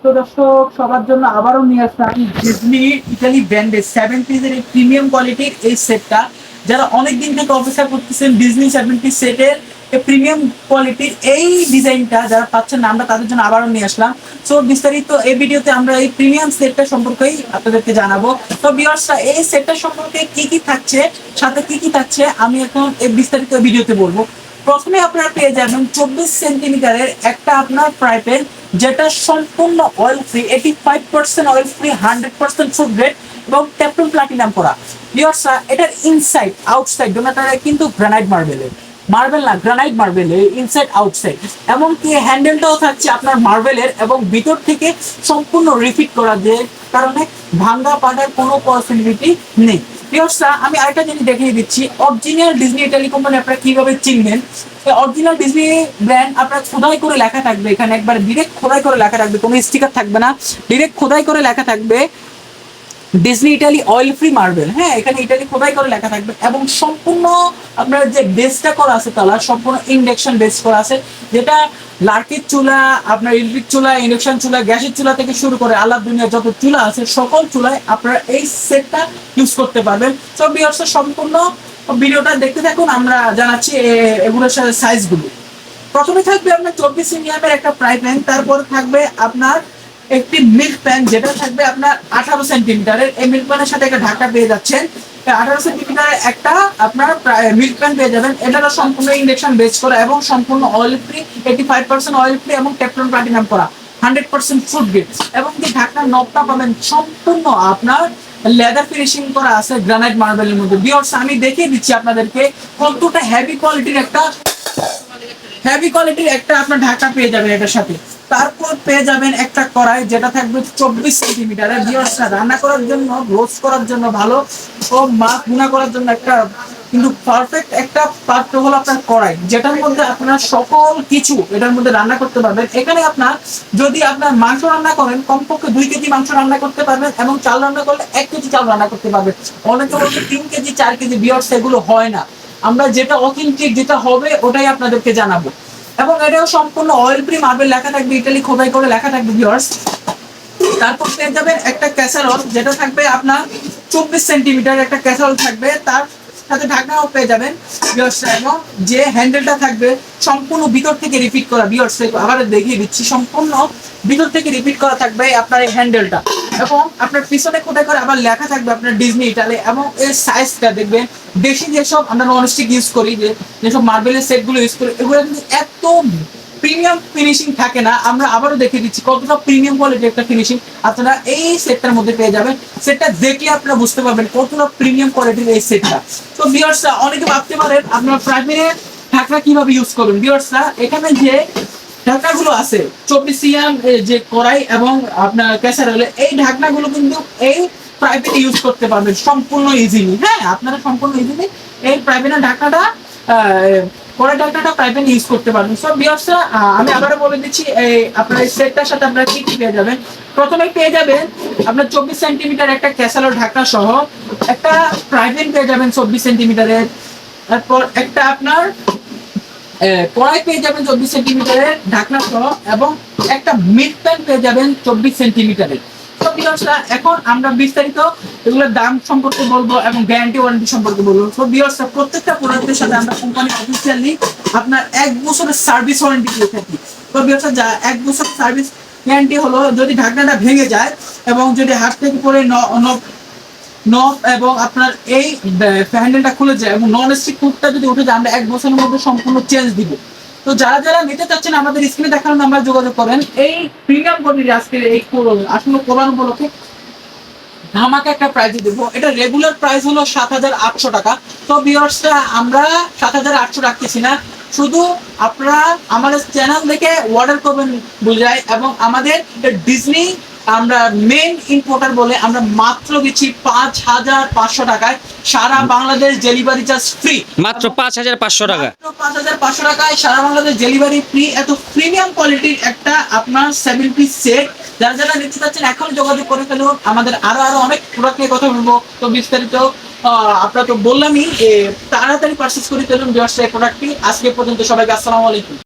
তো দর্শক সবার জন্য আবারও নিয়ে আসলাম ডিজনি ইতালি ব্র্যান্ডের 70s এর এই প্রিমিয়াম কোয়ালিটির এই সেটটা। যারা অনেক দিন থেকে অপেক্ষা করতেছেন ডিজনি 70 সেটের প্রিমিয়াম কোয়ালিটির এই ডিজাইনটা যারা পাচ্ছেন না, আমরা তাদের জন্য আবারও নিয়ে আসলাম। সো বিস্তারিত এই ভিডিওতে আমরা এই প্রিমিয়াম সেটটা সম্পর্কেই আপনাদেরকে জানাবো। তো ভিউয়ার্সরা, এই সেটটা সম্পর্কে কি কি থাকছে, সাথে কি কি থাকছে আমি এখন এই বিস্তারিত ভিডিওতে বলবো। প্রথমে আপনারা পেয়ে যাবেন 24 সেন্টিমিটারের একটা আপনার ফ্রাই প্যান, যেটা সম্পূর্ণ oil free, 85% oil free, 100% food grade এবং টেফলন প্লাটিনাম করা। ভিউয়ার্সরা, এটার ইনসাইড আউটসাইড দুটোটাই কিন্তু গ্রানাইট মার্বেলের, মার্বেল না গ্রানাইট মার্বেলের, ইনসাইড আউটসাইড। এমনকি হ্যান্ডেলটাও থাকছে আপনার মার্বেলের এবং ভিতর থেকে সম্পূর্ণ রিফিট করা, যে কারণে ভাঙ্গা পাটার কোনো পসিবিলিটি নেই। ভিউয়ার্সরা, আমি আরেকটা জিনিস দেখিয়ে দিচ্ছি, অরিজিনাল ডিজনি ইতালি কোম্পানি আপনারা কিভাবে চিনবেন। অরিজিনাল ডিজনি ব্র্যান্ড আপনার খোদাই করে লেখা থাকবে, এখানে একবার ডিরেক্ট খোদাই করে লেখা থাকবে, কোনো স্টিকার থাকবে না, ডিরেক্ট খোদাই করে লেখা থাকবে Disney Italy oil free marble. হ্যাঁ, এখানে ইটালি খোদাই করে লেখা থাকবে এবং সম্পূর্ণ আপনার যে বেসটা করা আছে তালা সম্পূর্ণ ইন্ডাকশন বেস করা আছে, যেটা লার্কির চুলা, আপনার ইলেকট্রিক চুলা, ইন্ডাকশন চুলা, গ্যাসের চুলা থেকে শুরু করে আলাদা দুনিয়ার যত চুলা আছে সকল চুলায় আপনারা এই সেটটা ইউজ করতে পারবেন। সব ভিউয়ার্স সম্পূর্ণ ভিডিওটা দেখতে থাকুন, আমরা জানাচ্ছি এগুলোর সাথে সাইজগুলো। প্রথমে থাকবে আপনার 24 সিনিয়ামের একটা ফ্রাই প্যান, তারপর থাকবে আপনার একটি মিল্ক প্যান, যেটা থাকবে আপনার 18 সেন্টিমিটারের। এই মিল্ক প্যানের সাথে একটা ঢাকা পেয়ে যাচ্ছেন। 18 সেন্টিমিটারের একটা আপনার মিল্ক প্যান পেয়ে যাবেন। এটারও সম্পূর্ণ ইন্ডাকশন বেস করা এবং সম্পূর্ণ অয়েল ফ্রি, 85% অয়েল ফ্রি এবং টেফলন প্লাটিনাম করা, 100% ফুড গ্রেড। এবং যে ঢাকনার নবটা পাবেন সম্পূর্ণ আপনার লেদার ফিনিশিং করা আছে গ্রানাইট মার্বেলের মধ্যে। ভিউয়ার্স, আমি দেখিয়ে দিচ্ছি আপনাদেরকে কতটা হেভি কোয়ালিটির একটা আপনার ঢাকা পেয়ে যাবেন এটার সাথে। তারপর পেয়ে যাবেন একটা কড়াই, যেটা থাকবে 24 সেন্টিমিটারের। ভিউয়ার্সরা, রান্না করার জন্য, রোস্ট করার জন্য ভালো ও মাছ ভুনা করার জন্য একটা কিন্তু পারফেক্ট একটা পাত্র হলো আপনার কড়াই, যেটার মধ্যে আপনার সকল কিছু এটার মধ্যে রান্না করতে পারবেন। এখানে আপনার যদি আপনার মাংস রান্না করেন কমপক্ষে 2 কেজি মাংস রান্না করতে পারবেন এবং চাল রান্না করলে 1 কেজি চাল রান্না করতে পারবেন। অনেকে বলছে 3 কেজি 4 কেজি। ভিউয়ার্স, এগুলো হয় না, আমরা যেটা অথেন্টিক যেটা হবে ওটাই আপনাদেরকে জানাবো। এবং এটাও সম্পূর্ণ অয়েল ফ্রি মার্বেল লেখা থাকবে, ইটালি খোদাই করে লেখা থাকবে। ভিউয়ার্স, তারপর পেয়ে যাবেন একটা ক্যাসারোল, যেটা থাকবে আপনার 24 সেন্টিমিটার একটা ক্যাসারোল থাকবে, তার সাথে ঢাকনাও পেয়ে যাবেন। ভিউয়ার্স, এবং যে হ্যান্ডেলটা থাকবে সম্পূর্ণ ভিতর থেকে রিপিট করা। ভিউয়ার্স, আবার দেখিয়ে দিচ্ছি, সম্পূর্ণ ভিতর থেকে রিপিট করা থাকবে আপনার এই হ্যান্ডেলটা এবং আপনার পিছনে খোদাই করে আবার লেখা থাকবে আপনার ডিজনি ইটালি। এবং এর সাইজটা দেখবেন, দেশি যেসব আমরা ননস্টিক ইউজ করি, যেসব মার্বেলের সেটগুলো ইউজ করি, এগুলো কিন্তু এত প্রিমিয়াম ফিনিশিং থাকে না। আমরা আবারও দেখিয়ে দিচ্ছি কতটা প্রিমিয়াম কোয়ালিটির একটা ফিনিশিং আপনারা এই সেটটার মধ্যে পেয়ে যাবেন। সেটটা দেখলে আপনারা বুঝতে পারবেন কতটা প্রিমিয়াম কোয়ালিটির এই সেটটা। তো ভিউয়ার্সরা, অনেকে ভাবতে পারেন আপনার প্রাইমারি ঢাকনা কিভাবে ইউজ করবেন। ভিউয়ার্সরা, এখানে যে ঢাকনাগুলো আছে 24 সিএম যে কড়াই এবং আপনার ক্যাসারোলে, এই ঢাকনাগুলো কিন্তু এই প্রাইভেটে ইউজ করতে পারবেন সম্পূর্ণ ইজিলি। হ্যাঁ, আপনারা সম্পূর্ণ ইজিলি এই প্রাইভেটের ঢাকনাটা কড়াই ঢাকনাটা প্রাইভেট ইউজ করতে পারবেন। সো ভিউয়ার্সরা, আমি আবারও বলে দিচ্ছি আপনার এই সেটটার সাথে আপনারা কি কি পেয়ে যাবেন। প্রথমে পেয়ে যাবেন আপনার 24 সেন্টিমিটার একটা ক্যাসারোল ঢাকনা সহ একটা প্রাইভেট পেয়ে যাবেন 24 সেন্টিমিটারের। তারপর একটা আপনার কড়াই পেয়ে যাবেন 24 সেন্টিমিটারের ঢাকনা সহ এবং একটা মিল্ক প্যান পেয়ে যাবেন 24 সেন্টিমিটারের। তো ভিউয়ার্সরা, এখন আমরা বিস্তারিত এগুলোর দাম সম্পর্কে বলবো এবং গ্যারান্টি ওয়ারেন্টি সম্পর্কে বলবো। তো ভিউয়ার্সরা, প্রত্যেকটা প্রোডাক্টের সাথে আমরা কোম্পানি অফিসিয়ালি আপনার 1 বছরের সার্ভিস ওয়ারেন্টি দিয়ে থাকি। তো ভিউয়ার্সরা, যা 1 বছর সার্ভিস গ্যারান্টি হলো, যদি ঢাকনাটা ভেঙে যায় এবং যদি হাত থেকে পড়ে নব এবং আপনার এই হ্যান্ডেলটা খুলে যায় এবং নন স্টিক কুকটা যদি উঠে যায়, আমরা 1 বছরের মধ্যে সম্পূর্ণ চেঞ্জ দিব। তো যারা যারা নিতে চাচ্ছেন আমাদের স্ক্রিনে দেখানো নাম্বার যোগাযোগ করেন। এই প্রিমিয়াম কোয়ালিটির আজকে এই আসলে কোরবান উপলক্ষে ধামাকা একটা প্রাইস দেবো। এটা রেগুলার প্রাইস হলো 7,800 টাকা। তো ভিউয়ার্সরা, আমরা 7,800 রাখতেছি না, শুধু আপনারা আমাদের চ্যানেল থেকে অর্ডার করবেন বুঝাই। এবং আমাদের ডিজনি আমরা মেন ইম্পোর্টার বলে আমরা মাত্র দিচ্ছি 5,500 টাকায়, সারা বাংলাদেশ ডেলিভারি চার্জ ফ্রি। মাত্র 5,500 টাকা, 5,500 টাকায় সারা বাংলাদেশ ডেলিভারি ফ্রি। এত প্রিমিয়াম কোয়ালিটির একটা আপনার 7 পিস সেট যারা যারা নিতে চাচ্ছেন এখন যোগাযোগ করে ফেলুন। আমাদের আরো অনেক প্রোডাক্ট নিয়ে কথা বলবো। তো বিস্তারিত আপনারা তো বললামই, তাড়াতাড়ি পারচেজ করে ফেলুন ভিউয়ার্স এই প্রোডাক্টটি। আজকে পর্যন্ত সবাইকে আসসালামু আলাইকুম।